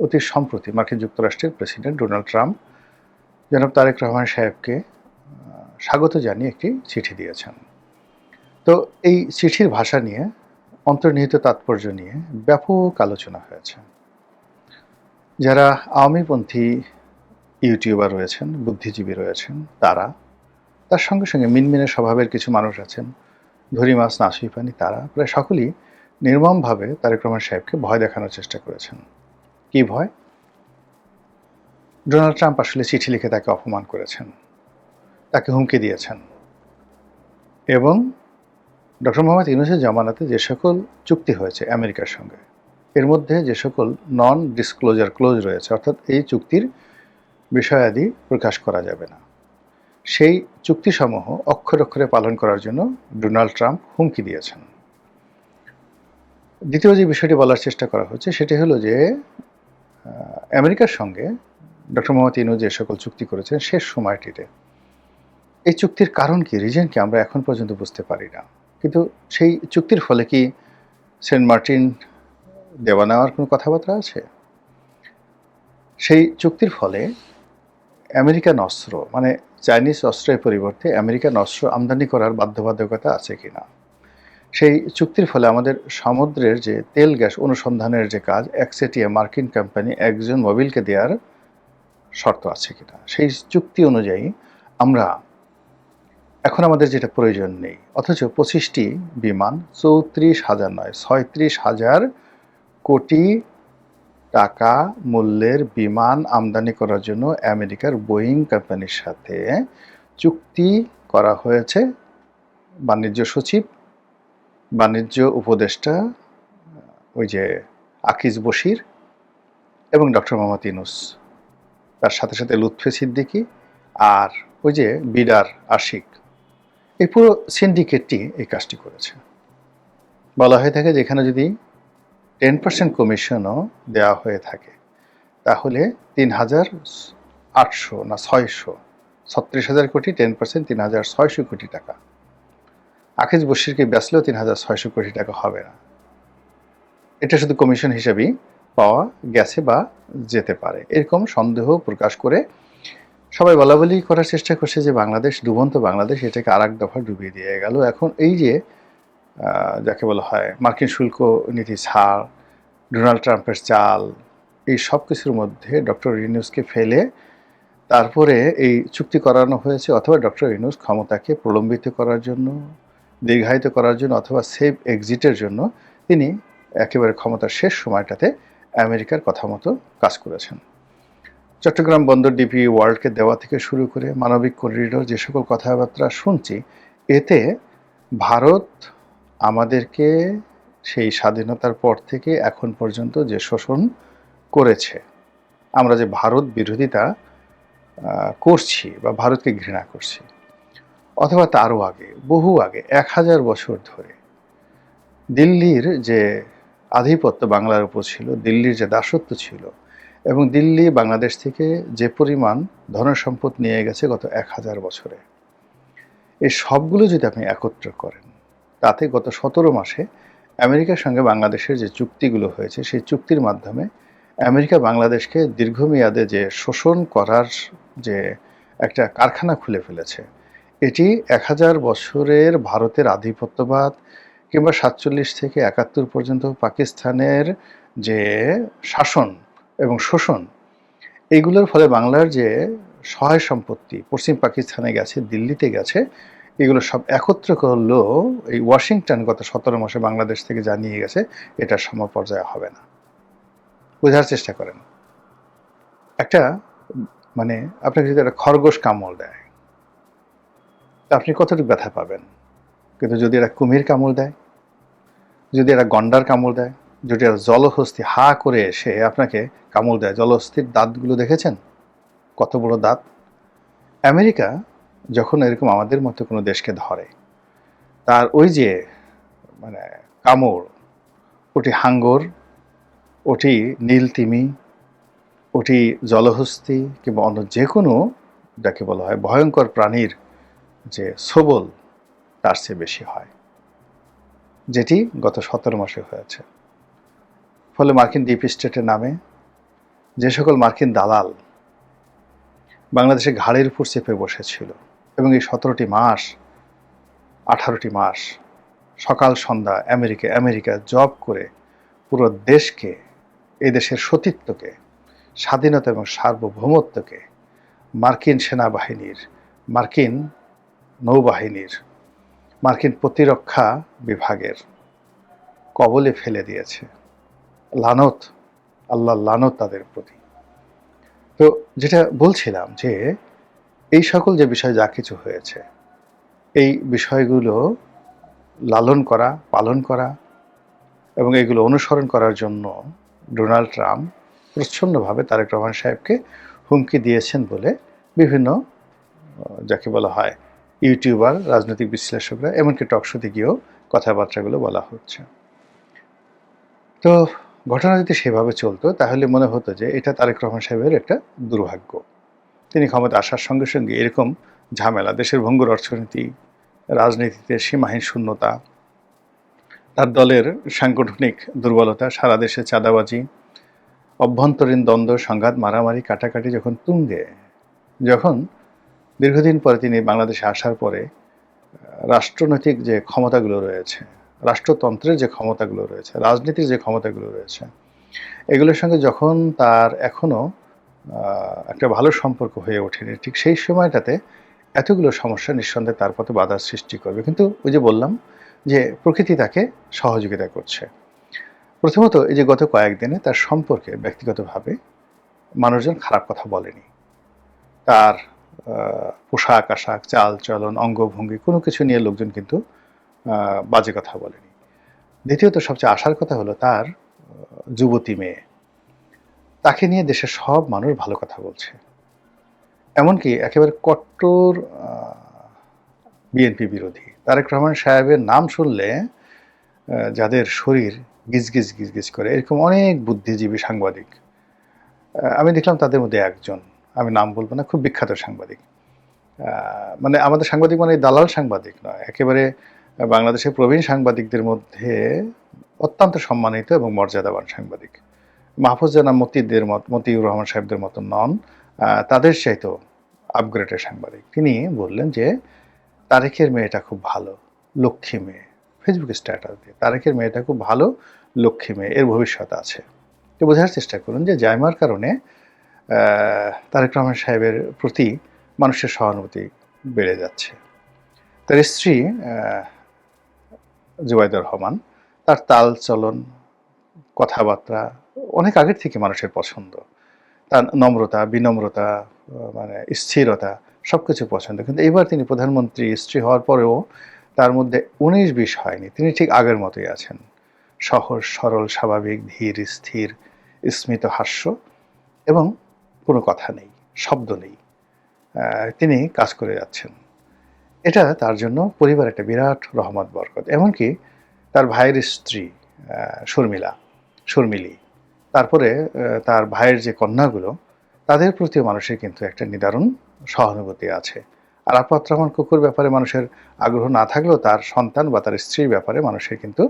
অতি সম্প্রতি মার্কিন যুক্তরাষ্ট্রের প্রেসিডেন্ট ডোনাল্ড ট্রাম্প জনাব তারেক রহমান সাহেবকে স্বাগত জানিয়ে একটি চিঠি দিয়েছেন। তো এই চিঠির ভাষা নিয়ে, অন্তর্নিহিত তাৎপর্য নিয়ে ব্যাপক আলোচনা হয়েছে। যারা আওয়ামীপন্থী ইউটিউবার রয়েছেন, বুদ্ধিজীবী রয়েছেন, তার সঙ্গে সঙ্গে মিনমিনে স্বভাবের কিছু মানুষ আছেন, ধরি মাছ নাসুই পানি, তারা প্রায় সকলেই নির্মমভাবে তারেক রহমান সাহেবকে ভয় দেখানোর চেষ্টা করেছেন। কি ভয়? ডোনাল্ড ট্রাম্প আসলে চিঠি লিখে তাকে অপমান করেছেন, তাকে হুমকি দিয়েছেন, এবং ডক্টর মোহাম্মদ ইউনূসের জামানাতে যে সকল চুক্তি হয়েছে আমেরিকার সঙ্গে, এর মধ্যে যে সকল নন ডিসক্লোজার ক্লোজ রয়েছে, অর্থাৎ এই চুক্তির বিষয়াদি প্রকাশ করা যাবে না, সেই চুক্তিসমূহ অক্ষরে অক্ষরে পালন করার জন্য ডোনাল্ড ট্রাম্প হুমকি দিয়েছেন। দ্বিতীয় যে বিষয়টি বলার চেষ্টা করা হচ্ছে সেটি হলো যে আমেরিকার সঙ্গে ডক্টর মোহাম্মদ ইউনূস যে সকল চুক্তি করেছেন শেষ সময়টিতে এই চুক্তির কারণ কি, রিজন কি, আমরা এখন পর্যন্ত বুঝতে পারি না। কিন্তু সেই চুক্তির ফলে কি সেন্ট মার্টিন দেওয়া নেওয়ার কোনো কথাবার্তা আছে? সেই চুক্তির ফলে আমেরিকান অস্ত্র, মানে চাইনিজ অস্ত্রের পরিবর্তে আমেরিকান অস্ত্র আমদানি করার বাধ্যবাধকতা আছে কিনা? সেই চুক্তির ফলে আমাদের সমুদ্রের যে তেল গ্যাস অনুসন্ধানের যে কাজ একচেটিয়া মার্কিন কোম্পানি একজন মোবিলকে দেওয়ার শর্ত আছে কিনা? সেই চুক্তি অনুযায়ী আমরা এখন আমাদের যেটা প্রয়োজন নেই, অথচ 25টি বিমান 34,000 নয় 36,000 কোটি টাকা মূল্যের বিমান আমদানি করার জন্য আমেরিকার বোয়িং কোম্পানির সাথে চুক্তি করা হয়েছে। বাণিজ্য সচিব, বাণিজ্য উপদেষ্টা ওই যে আকিজ বশির এবং ডক্টর মোহাম্মদ ইউনূস, তার সাথে সাথে লুৎফে সিদ্দিকী আর ওই যে বিডার আশিক, এই পুরো সিন্ডিকেটটি এই কাজটি করেছে। বলা হয়ে থাকে যেখানে যদি 10% কমিশনও দেওয়া হয়ে থাকে তাহলে 3,800 না 600, 36,000 কোটি, 10% 3,600 কোটি টাকা। আকিজ বশিরকে বেচলেও 3,600 কোটি টাকা হবে না। এটা শুধু কমিশন হিসেবেই পাওয়া গেছে বা যেতে পারে, এরকম সন্দেহ প্রকাশ করে সবাই বলাবলি করার চেষ্টা করছে যে বাংলাদেশ, ডুবন্ত বাংলাদেশ, এটাকে আর এক দফা ডুবিয়ে দিয়ে গেল। এখন এই যে যাকে বলা হয় মার্কিন শুল্ক নীতি ছাড়, ডোনাল্ড ট্রাম্পের চাল, এই সব কিছুর মধ্যে ডক্টর ইউনূসকে ফেলে তারপরে এই চুক্তি করানো হয়েছে, অথবা ডক্টর ইউনূস ক্ষমতাকে প্রলম্বিত করার জন্য, দীর্ঘায়িত করার জন্য, অথবা সেফ এক্সিটের জন্য তিনি একেবারে ক্ষমতার শেষ সময়টাতে আমেরিকার কথা মতো কাজ করেছেন। চট্টগ্রাম বন্দর ডিপি ওয়ার্ল্ডকে দেওয়া থেকে শুরু করে মানবিক করিডোর, যে সকল কথাবার্তা শুনছি, এতে ভারত আমাদেরকে সেই স্বাধীনতার পর থেকে এখন পর্যন্ত যে শোষণ করেছে, আমরা যে ভারত বিরোধিতা করছি বা ভারতকে ঘৃণা করছি, অথবা তারও আগে, বহু আগে, 1000 বছর ধরে দিল্লির যে আধিপত্য বাংলার উপর ছিল, দিল্লির যে দাসত্ব ছিল, এবং দিল্লি বাংলাদেশ থেকে যে পরিমাণ ধনসম্পদ নিয়ে গেছে গত 1000 বছরে, এই সবগুলো যদি আপনি একত্র করেন, তাতে গত 17 মাসে আমেরিকার সঙ্গে বাংলাদেশের যে চুক্তিগুলো হয়েছে, সেই চুক্তির মাধ্যমে আমেরিকা বাংলাদেশকে দীর্ঘমেয়াদে যে শোষণ করার যে একটা কারখানা খুলে ফেলেছে, এটি 1000 বছরের ভারতের আধিপত্যবাদ কিংবা 47 থেকে 71 পর্যন্ত পাকিস্তানের যে শাসন এবং শোষণ, এইগুলোর ফলে বাংলার যে সহায় সম্পত্তি পশ্চিম পাকিস্তানে গেছে, দিল্লিতে গেছে, এগুলো সব একত্র করলেও এই ওয়াশিংটন গত 17 মাসে বাংলাদেশ থেকে জানিয়ে গেছে এটা সমপর্যায়ে হবে না। বোঝার চেষ্টা করেন, একটা মানে আপনাকে যদি একটা খরগোশ কামড় দেয় আপনি কতটুকু ব্যথা পাবেন, কিন্তু যদি এরা কুমির কামড় দেয়, যদি এরা গন্ডার কামড় দেয়, যদি এরা জলহস্তি হা করে এসে আপনাকে কামড় দেয়, জলহস্তির দাঁতগুলো দেখেছেন কত বড় দাঁত? আমেরিকা যখন এরকম আমাদের মতো কোনো দেশকে ধরে, তার ওই যে মানে কামড়, ওটি হাঙ্গর, ওটি নীলতিমি, ওটি জলহস্তি কিংবা অন্য যে কোনো যাকে বলা হয় ভয়ঙ্কর প্রাণীর যে সবল, তার চেয়ে বেশি হয়, যেটি গত 17 মাসে হয়েছে। ফলে মার্কিন ডিপ স্টেটের নামে যে সকল মার্কিন দালাল বাংলাদেশের ঘাড়ের উপর চেপে বসেছিল এবং এই 17টি মাস 18টি মাস সকাল সন্ধ্যা আমেরিকা জব করে পুরো দেশকে, এই দেশের সতীত্বকে, স্বাধীনতা এবং সার্বভৌমত্বকে মার্কিন সেনাবাহিনীর, মার্কিন নৌবাহিনীর, মার্কিন প্রতিরক্ষা বিভাগের কবলে ফেলে দিয়েছে। লানত, আল্লাহ লানত তাদের প্রতি। তো যেটা বলছিলাম যে এই সকল যে বিষয় যা কিছু হয়েছে, এই বিষয়গুলো লালন করা, পালন করা এবং এগুলো অনুসরণ করার জন্য ডোনাল্ড ট্রাম্প প্রচ্ছন্নভাবে তারেক রহমান সাহেবকে হুমকি দিয়েছেন বলে বিভিন্ন যাকে বলা হয় ইউটিউবার, রাজনৈতিক বিশ্লেষকরা, এমনকি টকশোতে গিয়েও কথাবার্তাগুলো বলা হচ্ছে। তো ঘটনা যদি সেভাবে চলতো তাহলে মনে হতো যে এটা তারেক রহমান সাহেবের একটা দুর্ভাগ্য। তিনি ক্ষমতা আসার সঙ্গে সঙ্গে এরকম ঝামেলা, দেশের ভঙ্গুর অর্থনীতি, রাজনীতিতে সীমাহীন শূন্যতা, তার দলের সাংগঠনিক দুর্বলতা, সারা দেশে চাঁদাবাজি, অভ্যন্তরীণ দ্বন্দ্ব, সংঘাত, মারামারি, কাটাকাটি যখন তুঙ্গে, যখন দীর্ঘদিন পরে তিনি বাংলাদেশে আসার পরে রাষ্ট্রনৈতিক যে ক্ষমতাগুলো রয়েছে, রাষ্ট্রতন্ত্রের যে ক্ষমতাগুলো রয়েছে, রাজনীতির যে ক্ষমতাগুলো রয়েছে, এগুলোর সঙ্গে যখন তার এখনও একটা ভালো সম্পর্ক হয়ে ওঠেনি, ঠিক সেই সময়টাতে এতগুলো সমস্যা নিঃসন্দেহে তার পথে বাধার সৃষ্টি করবে। কিন্তু ওই যে বললাম যে প্রকৃতি তাকে সহযোগিতা করছে। প্রথমত এই যে গত কয়েকদিনে তার সম্পর্কে ব্যক্তিগতভাবে মানুষজন খারাপ কথা বলেনি। তার পোশাক আশাক, চাল চলন, অঙ্গভঙ্গি কোনো কিছু নিয়ে লোকজন কিন্তু বাজে কথা বলেনি। দ্বিতীয়ত সবচেয়ে আশার কথা হলো তার যুবতী মেয়ে, তাকে নিয়ে দেশের সব মানুষ ভালো কথা বলছে। এমনকি একেবারে কট্টর বিএনপি বিরোধী তারেক রহমান সাহেবের নাম শুনলে যাদের শরীর গিজগিজ গিজগিজ করে, এরকম অনেক বুদ্ধিজীবী সাংবাদিক আমি দেখলাম। তাদের মধ্যে একজন, আমি নাম বলবো না, খুব বিখ্যাত সাংবাদিক, মানে আমাদের সাংবাদিক মানে দালাল সাংবাদিক নয়, একেবারে বাংলাদেশের প্রবীণ সাংবাদিকদের মধ্যে অত্যন্ত সম্মানিত এবং মর্যাদাবান সাংবাদিক। মাহফুজ জানা মতিউর রহমান সাহেবদের মতো নন, তাদের চাইতেও আপগ্রেডের সাংবাদিক। তিনি বললেন যে তারেকের মেয়েটা খুব ভালো, লক্ষ্মী মেয়ে। ফেসবুকে স্ট্যাটাস দিয়ে তারেকের মেয়েটা খুব ভালো, লক্ষ্মী মেয়ে, এর ভবিষ্যৎ আছে। তো বোঝার চেষ্টা করুন যে জাইমার কারণে তারেক রহমান সাহেবের প্রতি মানুষের সহানুভূতি বেড়ে যাচ্ছে। তার স্ত্রী জুবাইদা রহমান, তার তাল চলন, কথাবার্তা অনেক আগের থেকে মানুষের পছন্দ। তার নম্রতা, বিনম্রতা, মানে স্থিরতা সব কিছু পছন্দ। কিন্তু এবার তিনি প্রধানমন্ত্রী স্ত্রী হওয়ার পরেও তার মধ্যে 19-20 হয়নি। তিনি ঠিক আগের মতোই আছেন, সহজ সরল, স্বাভাবিক, ধীর স্থির, স্মিত হাস্য এবং কোনো কথা নেই, শব্দ নেই। তিনি কাজ করে যাচ্ছেন। এটা তার জন্য পরিবার একটা বিরাট রহমত বরকত। এমনকি তার ভাইয়ের স্ত্রী শর্মিলী, তারপরে তার ভাইয়ের যে কন্যাগুলো, তাদের প্রতিও মানুষের কিন্তু একটা নিদারুণ সহানুভূতি আছে। আর আপাতত রহমান কুকুর ব্যাপারে মানুষের আগ্রহ না থাকলেও তার সন্তান বা তার স্ত্রীর ব্যাপারে মানুষের কিন্তু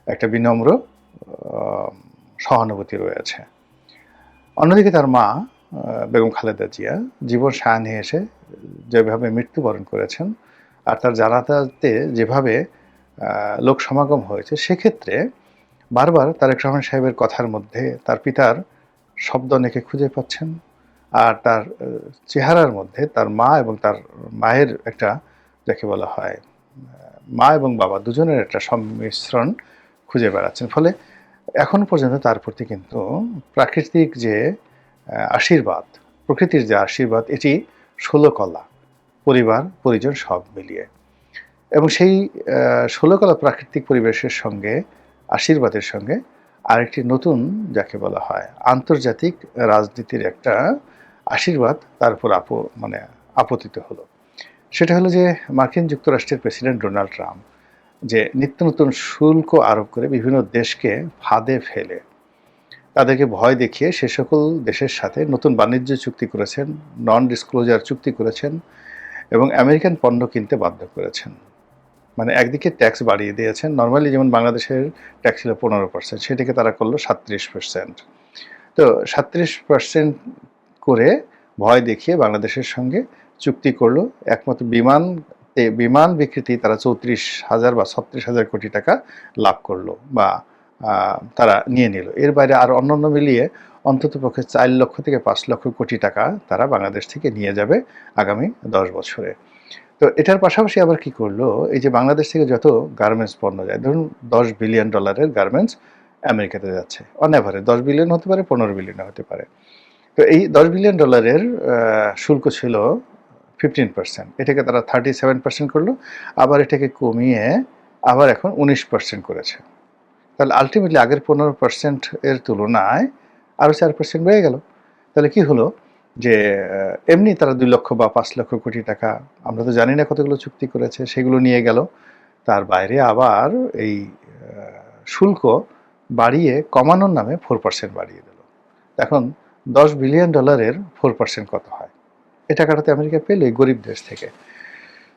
একটা বিনম্র সহানুভূতি রয়েছে। অন্যদিকে তার মা বেগম খালেদা জিয়া জীবন সায়াহ্নে এসে যেভাবে মৃত্যুবরণ করেছেন, আর তার জানাজাতে যেভাবে লোক সমাগম হয়েছে, সেক্ষেত্রে বারবার তারেক রহমান সাহেবের কথার মধ্যে তার পিতার শব্দ অনেকে খুঁজে পাচ্ছেন, আর তার চেহারার মধ্যে তার মা এবং তার মায়ের একটা, যাকে বলা হয় মা এবং বাবা দুজনের একটা সংমিশ্রণ খুঁজে বেড়াচ্ছেন। ফলে এখন পর্যন্ত তার প্রতি কিন্তু প্রাকৃতিক যে আশীর্বাদ, প্রকৃতির যে আশীর্বাদ, এটি 16 কলা, পরিবার পরিজন সব মিলিয়ে। এবং সেই 16 কলা প্রাকৃতিক পরিবেশের সঙ্গে, আশীর্বাদের সঙ্গে আরেকটি নতুন, যাকে বলা হয় আন্তর্জাতিক রাজনীতির একটা আশীর্বাদ তার উপর আপতিত হলো। সেটা হলো যে মার্কিন যুক্তরাষ্ট্রের প্রেসিডেন্ট ডোনাল্ড ট্রাম্প যে নিত্য নতুন শুল্ক আরোপ করে বিভিন্ন দেশকে ফাঁদে ফেলে, তাদেরকে ভয় দেখিয়ে সে সকল দেশের সাথে নতুন বাণিজ্য চুক্তি করেছেন, নন ডিসক্লোজার চুক্তি করেছেন এবং আমেরিকান পণ্য কিনতে বাধ্য করেছেন। মানে একদিকে ট্যাক্স বাড়িয়ে দিয়েছেন। নর্মালি যেমন বাংলাদেশের ট্যাক্স ছিল 15%, সেটাকে তারা করলো 37%। তো তো 37% করে ভয় দেখিয়ে বাংলাদেশের সঙ্গে চুক্তি করলো। একমাত্র বিমান বিক্রিতেই তারা 34,000 বা 36,000 কোটি টাকা লাভ করলো বা তারা নিয়ে নিল। এর বাইরে আর অন্যান্য মিলিয়ে অন্ততপক্ষে 4 লক্ষ থেকে 5 লক্ষ কোটি টাকা তারা বাংলাদেশ থেকে নিয়ে যাবে আগামী 10 বছরে। তো এটার পাশাপাশি আবার কি করলো, এই যে বাংলাদেশ থেকে যত গার্মেন্টস পণ্য যায়, ধরুন $10 বিলিয়ন গার্মেন্টস আমেরিকাতে যাচ্ছে, অন অ্যাভারেজ 10 বিলিয়ন হতে পারে, 15 বিলিয়ন হতে পারে। তো এই $10 বিলিয়ন শুল্ক ছিল 15%, এটাকে তারা 37% করলো, আবার এটাকে কমিয়ে আবার এখন 19% করেছে। তাহলে আলটিমেটলি আগের 15% এর তুলনায় আরও 4% বেড়ে গেল। তাহলে কি হলো যে এমনি তারা 2 লক্ষ বা 5 লক্ষ কোটি টাকা, আমরা তো জানি না কতগুলো চুক্তি করেছে, সেগুলো নিয়ে গেল। তার বাইরে আবার এই শুল্ক বাড়িয়ে কমানোর নামে 4% বাড়িয়ে দিল। এখন $10 বিলিয়ন 4% কত হয়? এ টাকাটা তো আমেরিকা পেল এই গরিব দেশ থেকে।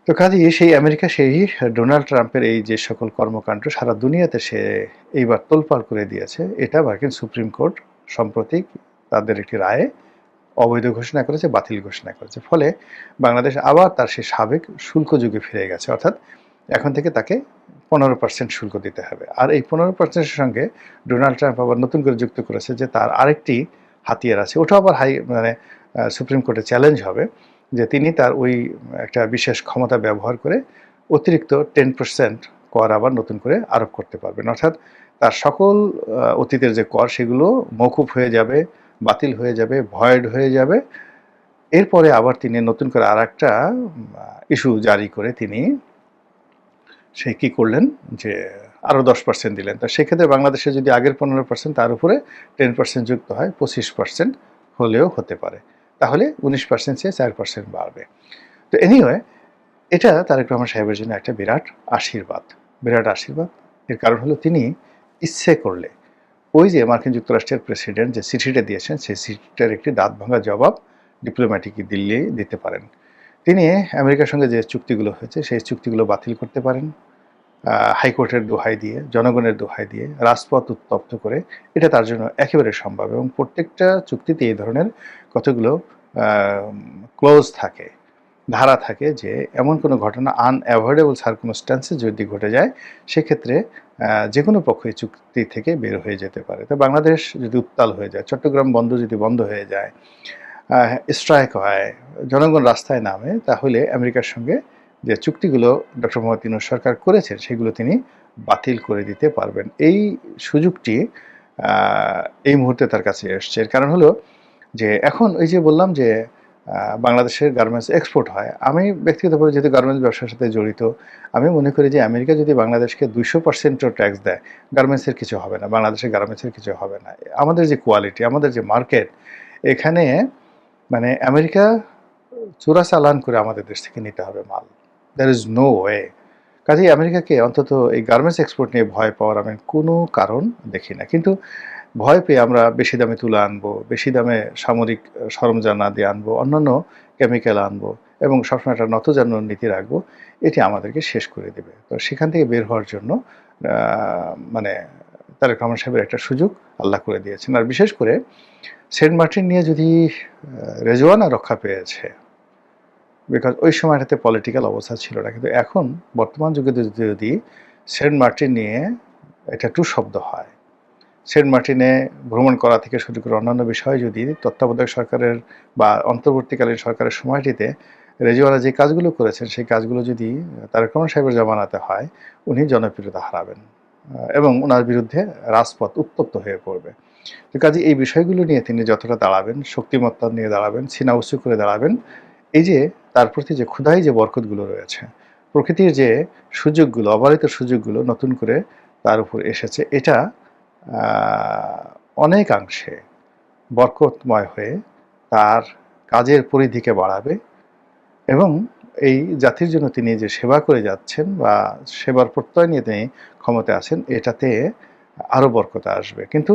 তো কাজেই সেই আমেরিকা সেই ডোনাল্ড ট্রাম্পের এই যে সকল কর্মকাণ্ড সারা দুনিয়াতে সে এইবার তোলপাড় করে দিয়েছে। এটা মার্কিন সুপ্রিম কোর্ট সম্প্রতি তাদের একটি রায়ে অবৈধ ঘোষণা করেছে, বাতিল ঘোষণা করেছে। ফলে বাংলাদেশ আবার তার সেই সাবেক শুল্ক যুগে ফিরে গেছে, অর্থাৎ এখন থেকে তাকে 15% শুল্ক দিতে হবে। আর এই 15%-এর সঙ্গে ডোনাল্ড ট্রাম্প আবার নতুন করে যুক্ত করেছে যে তার আরেকটি হাতিয়ার আছে, ওটা আবার সুপ্রিম কোর্টে চ্যালেঞ্জ হবে যে তিনি তার ওই একটা বিশেষ ক্ষমতা ব্যবহার করে অতিরিক্ত 10% কর আবার নতুন করে আরোপ করতে পারবেন। অর্থাৎ তার সকল অতীতের যে কর সেগুলো মওকুফ হয়ে যাবে, বাতিল হয়ে যাবে, ভয়েড হয়ে যাবে। এরপরে আবার তিনি নতুন করে আর একটা ইস্যু জারি করে তিনি সেই কী করলেন যে আরও 10% দিলেন। তা সেক্ষেত্রে বাংলাদেশে যদি আগের 15% তার উপরে 10% যুক্ত হয়, 25% হলেও হতে পারে। তাহলে 19% চেয়ে 4% বাড়বে। তো এনিওয়ে, এটা তারেক রহমান সাহেবের জন্য একটা বিরাট আশীর্বাদ। এর কারণ হলো তিনি ইচ্ছে করলে ওই যে মার্কিন যুক্তরাষ্ট্রের প্রেসিডেন্ট যে চিঠিটা দিয়েছেন, সেই চিঠিটার একটি দাঁত ভাঙা জবাব ডিপ্লোম্যাটিকই দিল্লি দিতে পারেন। তিনি আমেরিকার সঙ্গে যে চুক্তিগুলো হয়েছে সেই চুক্তিগুলো বাতিল করতে পারেন হাইকোর্টের দোহাই দিয়ে, জনগণের দোহাই দিয়ে, রাজপথ উত্তপ্ত করে। এটা তার জন্য একেবারে সম্ভব এবং প্রত্যেকটা চুক্তিতে এই ধরনের কতগুলো ক্লোজ থাকে, ধারা থাকে যে এমন কোনো ঘটনা আনঅ্যাভয়েডেবল সার্কামস্ট্যান্সে যদি ঘটে যায় সেক্ষেত্রে যে কোনো পক্ষ এই চুক্তি থেকে বের হয়ে যেতে পারে। তো বাংলাদেশ যদি উত্তাল হয়ে যায়, চট্টগ্রাম বন্দর যদি বন্ধ হয়ে যায়, স্ট্রাইক হয়, জনগণ রাস্তায় নামে, তাহলে আমেরিকার সঙ্গে যে চুক্তিগুলো ডক্টর মোহাম্মদ ইউনূস সরকার করেছেন সেগুলো তিনি বাতিল করে দিতে পারবেন। এই সুযোগটি এই মুহূর্তে তার কাছে এসছে। এর কারণ হলো যে এখন ওই যে বললাম যে বাংলাদেশের গার্মেন্টস এক্সপোর্ট হয়। আমি ব্যক্তিগতভাবে যেহেতু গার্মেন্টস ব্যবসার সাথে জড়িত, আমি মনে করি যে আমেরিকা যদি বাংলাদেশকে 200%ও ট্যাক্স দেয়, গার্মেন্টসের কিছু হবে না, বাংলাদেশের গার্মেন্টসের কিছু হবে না। আমাদের যে কোয়ালিটি, আমাদের যে মার্কেট, এখানে মানে আমেরিকা চোরা চালান করে আমাদের দেশ থেকে নিতে হবে মাল। There is no way. কাজেই আমেরিকাকে অন্তত এই গার্মেন্টস এক্সপোর্ট নিয়ে ভয় পাওয়ার আমি কোনো কারণ দেখি না। কিন্তু ভয় পেয়ে আমরা বেশি দামে তুলা আনবো, বেশি দামে সামরিক সরঞ্জাম দিয়ে আনবো, অন্যান্য কেমিক্যাল আনবো এবং সবসময় একটা নতজানু নীতি রাখবো, এটি আমাদেরকে শেষ করে দেবে। তো সেখান থেকে বের হওয়ার জন্য মানে তারেক রহমান সাহেবের একটা সুযোগ আল্লাহ করে দিয়েছেন। আর বিশেষ করে সেন্ট মার্টিন নিয়ে যদি রেজওয়ানা রক্ষা পেয়েছে, বিকজ ওই সময়টাতে পলিটিক্যাল অবস্থা ছিল না, কিন্তু এখন বর্তমান যুগে যদি সেন্ট মার্টিন নিয়ে এটা টু শব্দ হয়, সেন্ট মার্টিনে ভ্রমণ করা থেকে শুরু করে অন্যান্য বিষয় যদি তত্ত্বাবধায়ক সরকারের বা অন্তর্বর্তীকালীন সরকারের সময়টিতে রেজওয়ানা যে কাজগুলো করেছেন সেই কাজগুলো যদি তারেক রহমান সাহেবের জামানাতে হয়, উনি জনপ্রিয়তা হারাবেন এবং ওনার বিরুদ্ধে রাজপথ উত্তপ্ত হয়ে পড়বে। তো কাজে এই বিষয়গুলো নিয়ে তিনি যতটা দাঁড়াবেন, শক্তিমত্তা নিয়ে দাঁড়াবেন, সিনা উঁচু করে দাঁড়াবেন, এই যে তার প্রতি যে ক্ষুধাই যে বরকতগুলো রয়েছে, প্রকৃতির যে সুযোগগুলো, অবারিত সুযোগগুলো নতুন করে তার উপর এসেছে, এটা অনেকাংশে বরকতময় হয়ে তার কাজের পরিধিকে বাড়াবে এবং এই জাতির জন্য তিনি যে সেবা করে যাচ্ছেন বা সেবার প্রত্যয় নিয়ে তিনি ক্ষমতায় আছেন, এটাতে আরও বরকত আসবে। কিন্তু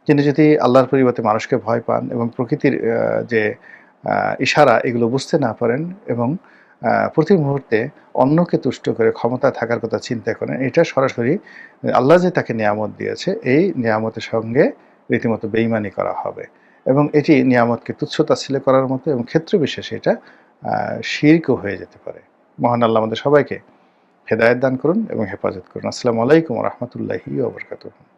তিনি যদি আল্লাহর পরিবর্তে মানুষকে ভয় পান এবং প্রকৃতির যে ইশারা এগুলো বুঝতে না পারেন এবং প্রতি মুহূর্তে অন্যকে তুষ্ট করে ক্ষমতা থাকার কথা চিন্তা করেন, এটা সরাসরি আল্লাহ যে তাকে নিয়ামত দিয়েছে এই নিয়ামতের সঙ্গে রীতিমতো বেঈমানি করা হবে এবং এটি নিয়ামতকে তুচ্ছ-তাচ্ছিল্য করার মতো এবং ক্ষেত্র বিশেষে এটা শিরকও হয়ে যেতে পারে। মহান আল্লাহ আমাদের সবাইকে হেদায়েত দান করুন এবং হেফাজত করুন। আসসালামু আলাইকুম ওয়া রাহমাতুল্লাহি ওয়া বারাকাতুহু।